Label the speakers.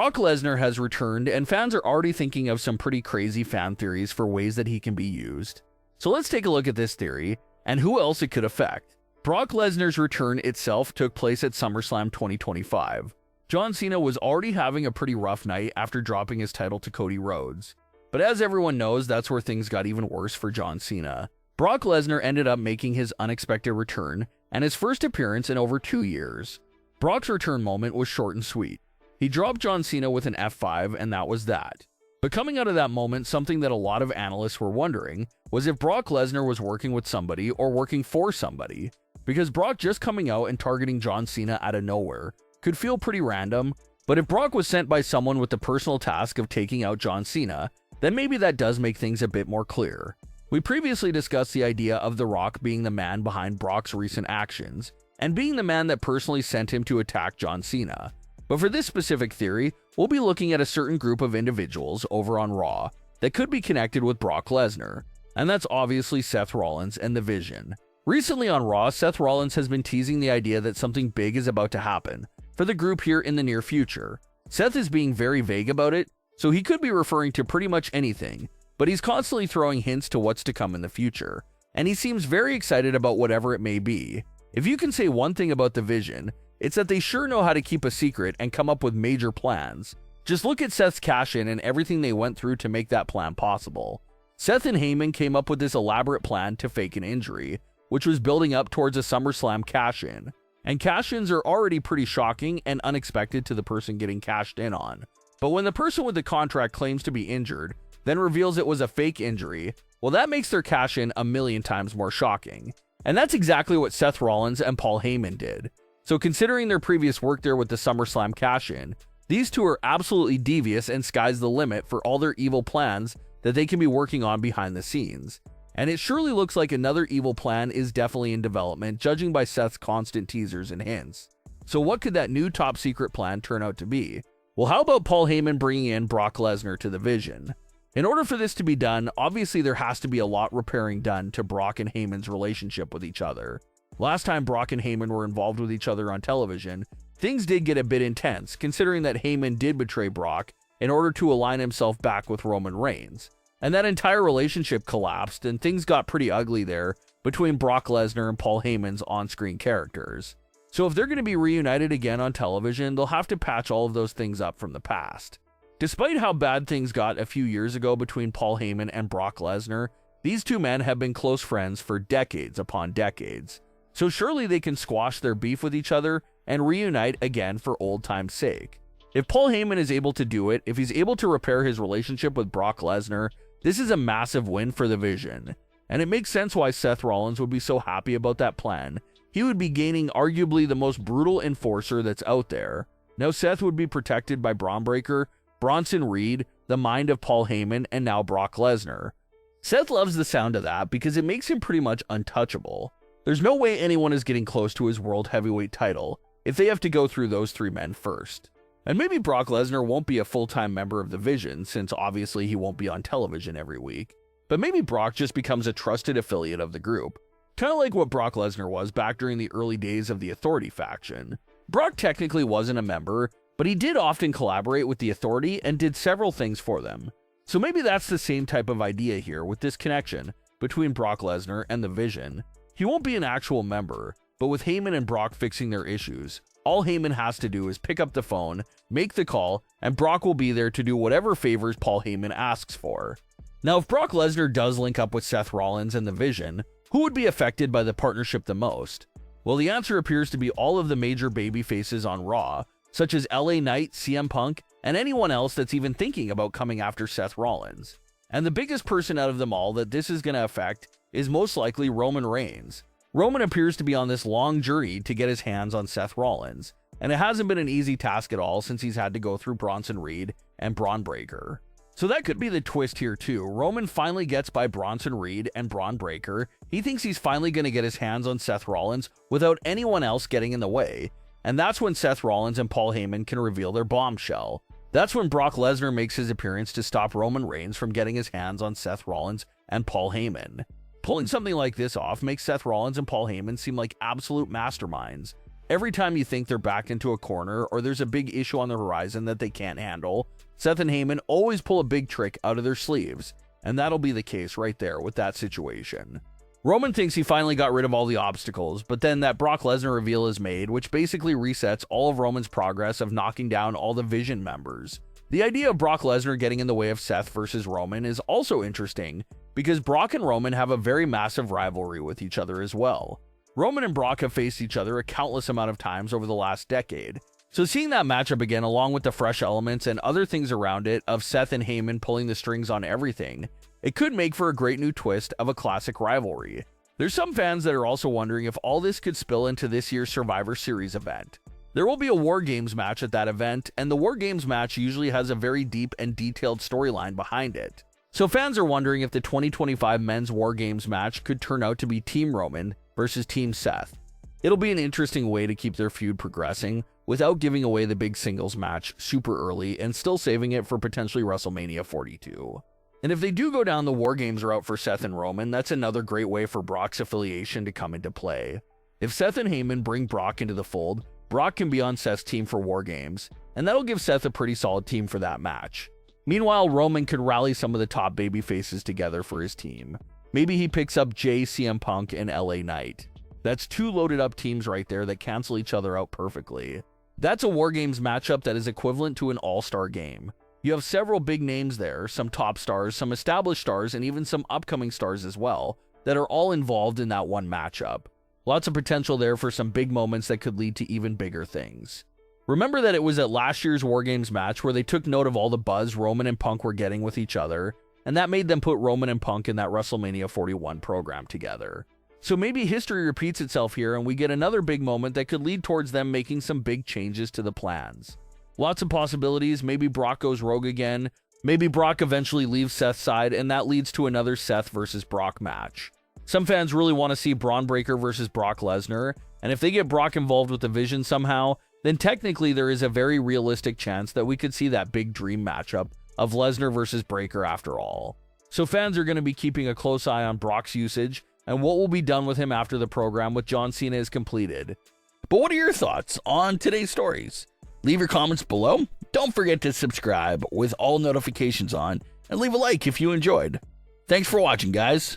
Speaker 1: Brock Lesnar has returned, and fans are already thinking of some pretty crazy fan theories for ways that he can be used. So let's take a look at this theory, and who else it could affect. Brock Lesnar's return itself took place at SummerSlam 2025. John Cena was already having a pretty rough night after dropping his title to Cody Rhodes. But as everyone knows, that's where things got even worse for John Cena. Brock Lesnar ended up making his unexpected return, and his first appearance in over 2 years. Brock's return moment was short and sweet. He dropped John Cena with an F5, and that was that. But coming out of that moment, something that a lot of analysts were wondering was if Brock Lesnar was working with somebody or working for somebody. Because Brock just coming out and targeting John Cena out of nowhere could feel pretty random, but if Brock was sent by someone with the personal task of taking out John Cena, then maybe that does make things a bit more clear. We previously discussed the idea of The Rock being the man behind Brock's recent actions, and being the man that personally sent him to attack John Cena. But for this specific theory, we'll be looking at a certain group of individuals over on Raw that could be connected with Brock Lesnar, and that's obviously Seth Rollins and The Vision. Recently on Raw, Seth Rollins has been teasing the idea that something big is about to happen for the group here in the near future. Seth is being very vague about it, so he could be referring to pretty much anything, but he's constantly throwing hints to what's to come in the future, and he seems very excited about whatever it may be. If you can say one thing about The Vision, it's that they sure know how to keep a secret and come up with major plans. Just look at Seth's cash-in and everything they went through to make that plan possible. Seth and Heyman came up with this elaborate plan to fake an injury, which was building up towards a SummerSlam cash-in. And cash-ins are already pretty shocking and unexpected to the person getting cashed in on. But when the person with the contract claims to be injured, then reveals it was a fake injury, well, that makes their cash-in a million times more shocking. And that's exactly what Seth Rollins and Paul Heyman did. So considering their previous work there with the SummerSlam cash-in, these two are absolutely devious and sky's the limit for all their evil plans that they can be working on behind the scenes. And it surely looks like another evil plan is definitely in development, judging by Seth's constant teasers and hints. So what could that new top secret plan turn out to be? Well, how about Paul Heyman bringing in Brock Lesnar to The Vision? In order for this to be done, obviously there has to be a lot repairing done to Brock and Heyman's relationship with each other. Last time Brock and Heyman were involved with each other on television, things did get a bit intense, considering that Heyman did betray Brock in order to align himself back with Roman Reigns. And that entire relationship collapsed, and things got pretty ugly there between Brock Lesnar and Paul Heyman's on-screen characters. So if they're going to be reunited again on television, they'll have to patch all of those things up from the past. Despite how bad things got a few years ago between Paul Heyman and Brock Lesnar, these two men have been close friends for decades upon decades. So surely they can squash their beef with each other and reunite again for old time's sake. If Paul Heyman is able to do it, if he's able to repair his relationship with Brock Lesnar, this is a massive win for The Vision. And it makes sense why Seth Rollins would be so happy about that plan. He would be gaining arguably the most brutal enforcer that's out there. Now Seth would be protected by Braun Breaker, Bronson Reed, the mind of Paul Heyman, and now Brock Lesnar. Seth loves the sound of that because it makes him pretty much untouchable. There's no way anyone is getting close to his world heavyweight title if they have to go through those three men first. And maybe Brock Lesnar won't be a full-time member of The Vision, since obviously he won't be on television every week. But maybe Brock just becomes a trusted affiliate of the group. Kind of like what Brock Lesnar was back during the early days of the Authority faction. Brock technically wasn't a member, but he did often collaborate with the Authority and did several things for them. So maybe that's the same type of idea here with this connection between Brock Lesnar and The Vision. He won't be an actual member, but with Heyman and Brock fixing their issues, all Heyman has to do is pick up the phone, make the call, and Brock will be there to do whatever favors Paul Heyman asks for. Now, if Brock Lesnar does link up with Seth Rollins and The Vision, who would be affected by the partnership the most? Well, the answer appears to be all of the major baby faces on Raw, such as LA Knight, CM Punk, and anyone else that's even thinking about coming after Seth Rollins. And the biggest person out of them all that this is going to affect is most likely Roman Reigns. Roman appears to be on this long journey to get his hands on Seth Rollins, and it hasn't been an easy task at all since he's had to go through Bronson Reed and Braun Breaker. So that could be the twist here too. Roman finally gets by Bronson Reed and Braun Breaker. He thinks he's finally going to get his hands on Seth Rollins without anyone else getting in the way. And that's when Seth Rollins and Paul Heyman can reveal their bombshell. That's when Brock Lesnar makes his appearance to stop Roman Reigns from getting his hands on Seth Rollins and Paul Heyman. Pulling something like this off makes Seth Rollins and Paul Heyman seem like absolute masterminds. Every time you think they're backed into a corner or there's a big issue on the horizon that they can't handle, Seth and Heyman always pull a big trick out of their sleeves, and that'll be the case right there with that situation. Roman thinks he finally got rid of all the obstacles, but then that Brock Lesnar reveal is made, which basically resets all of Roman's progress of knocking down all the Vision members. The idea of Brock Lesnar getting in the way of Seth versus Roman is also interesting, because Brock and Roman have a very massive rivalry with each other as well. Roman and Brock have faced each other a countless amount of times over the last decade, so seeing that matchup again along with the fresh elements and other things around it of Seth and Heyman pulling the strings on everything, it could make for a great new twist of a classic rivalry. There's some fans that are also wondering if all this could spill into this year's Survivor Series event. There will be a War Games match at that event, and the War Games match usually has a very deep and detailed storyline behind it. So fans are wondering if the 2025 Men's War Games match could turn out to be Team Roman versus Team Seth. It'll be an interesting way to keep their feud progressing without giving away the big singles match super early and still saving it for potentially WrestleMania 42. And if they do go down the War Games route for Seth and Roman, that's another great way for Brock's affiliation to come into play. If Seth and Heyman bring Brock into the fold, Brock can be on Seth's team for War Games, and that'll give Seth a pretty solid team for that match. Meanwhile, Roman could rally some of the top baby faces together for his team. Maybe he picks up Jay, CM Punk, and LA Knight. That's two loaded up teams right there that cancel each other out perfectly. That's a War Games matchup that is equivalent to an all-star game. You have several big names there, some top stars, some established stars, and even some upcoming stars as well, that are all involved in that one matchup. Lots of potential there for some big moments that could lead to even bigger things. Remember that it was at last year's War Games match where they took note of all the buzz Roman and Punk were getting with each other, and that made them put Roman and Punk in that WrestleMania 41 program together. So maybe history repeats itself here and we get another big moment that could lead towards them making some big changes to the plans. Lots of possibilities. Maybe Brock goes rogue again. Maybe Brock eventually leaves Seth's side, and that leads to another Seth versus Brock match. Some fans really want to see Braun Breaker versus Brock Lesnar, and if they get Brock involved with the Vision somehow, then technically there is a very realistic chance that we could see that big dream matchup of Lesnar versus Breaker after all. So fans are going to be keeping a close eye on Brock's usage and what will be done with him after the program with John Cena is completed. But what are your thoughts on today's stories? Leave your comments below. Don't forget to subscribe with all notifications on, and leave a like if you enjoyed. Thanks for watching, guys.